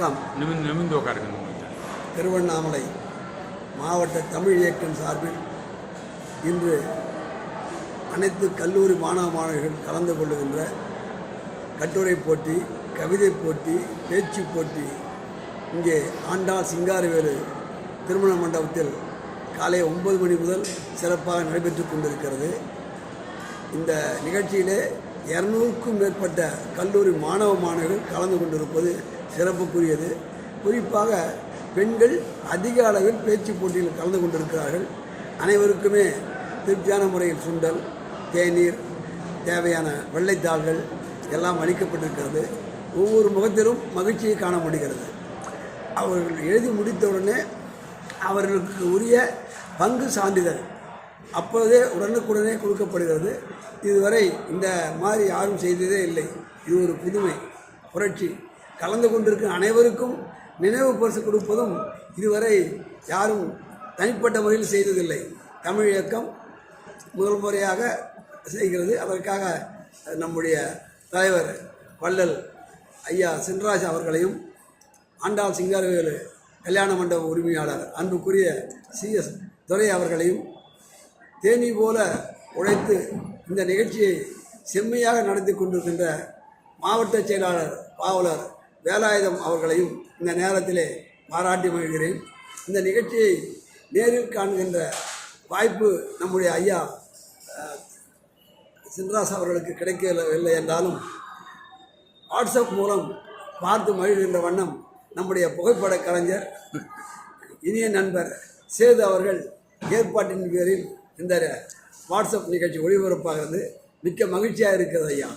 வணக்கம். நிமிந்து உட்காருங்க. திருவண்ணாமலை மாவட்ட தமிழ் இயக்கம் சார்பில் இன்று அனைத்து கல்லூரி மாணவ மாணவிகள் கலந்து கொள்ளுகின்ற கட்டுரை போட்டி, கவிதை போட்டி, பேச்சு போட்டி இங்கே ஆண்டாள் சிங்காரவேலு திருமண மண்டபத்தில் காலை 9 மணி முதல் சிறப்பாக நடைபெற்று கொண்டிருக்கிறது. இந்த நிகழ்ச்சியிலே 200க்கும் மேற்பட்ட கல்லூரி மாணவ மாணவிகள் கலந்து கொண்டிருப்பது சிறப்புக்குரியது. குறிப்பாக பெண்கள் அதிக அளவில் பேச்சு போட்டியில் கலந்து கொண்டிருக்கிறார்கள். அனைவருக்குமே திருப்தியான முறையில் சுண்டல், தேநீர், தேவையான வெள்ளைத்தாள்கள் எல்லாம் அளிக்கப்பட்டிருக்கிறது. ஒவ்வொரு முகத்திலும் மகிழ்ச்சியை காண முடிகிறது. அவர்கள் எழுதி முடித்தவுடனே அவர்களுக்கு உரிய பங்கு சான்றிதழ் அப்போதே உடனுக்குடனே கொடுக்கப்படுகிறது. இதுவரை இந்த மாதிரி யாரும் செய்ததே இல்லை. இது ஒரு புதுமை, புரட்சி. கலந்து கொண்டிருக்கிற அனைவருக்கும் நினைவு பரிசு கொடுப்பதும் இதுவரை யாரும் தனிப்பட்ட முறையில் செய்ததில்லை. தமிழ் இயக்கம் முதல் முறையாக செய்கிறது. அதற்காக நம்முடைய தலைவர் வள்ளல் ஐயா சின்ராஜ் அவர்களையும், ஆண்டாள் சிங்காரவேலு கல்யாண மண்டப உரிமையாளர் அன்புக்குரிய CS துரை அவர்களையும் தேனி போல உழைத்து இந்த நிகழ்ச்சியை செம்மையாக நடத்தி கொண்டிருக்கின்ற மாவட்ட செயலாளர் பாவலர் வேலாயுதம் அவர்களையும் இந்த நேரத்திலே பாராட்டி மகிழ்கிறேன். இந்த நிகழ்ச்சியை நேரில் காண்கின்ற வாய்ப்பு நம்முடைய ஐயா சின்ராஸ் அவர்களுக்கு கிடைக்கவில்லை என்றாலும் வாட்ஸ்அப் மூலம் பார்த்து மகிழ்கின்ற வண்ணம் நம்முடைய புகைப்பட கலைஞர் இனிய நண்பர் சேது அவர்கள் ஏற்பாட்டின் பேரில் இந்த வாட்ஸ்அப் நிகழ்ச்சி ஒளிபரப்பாகிறது. மிக்க மகிழ்ச்சியாக இருக்கிறது ஐயா.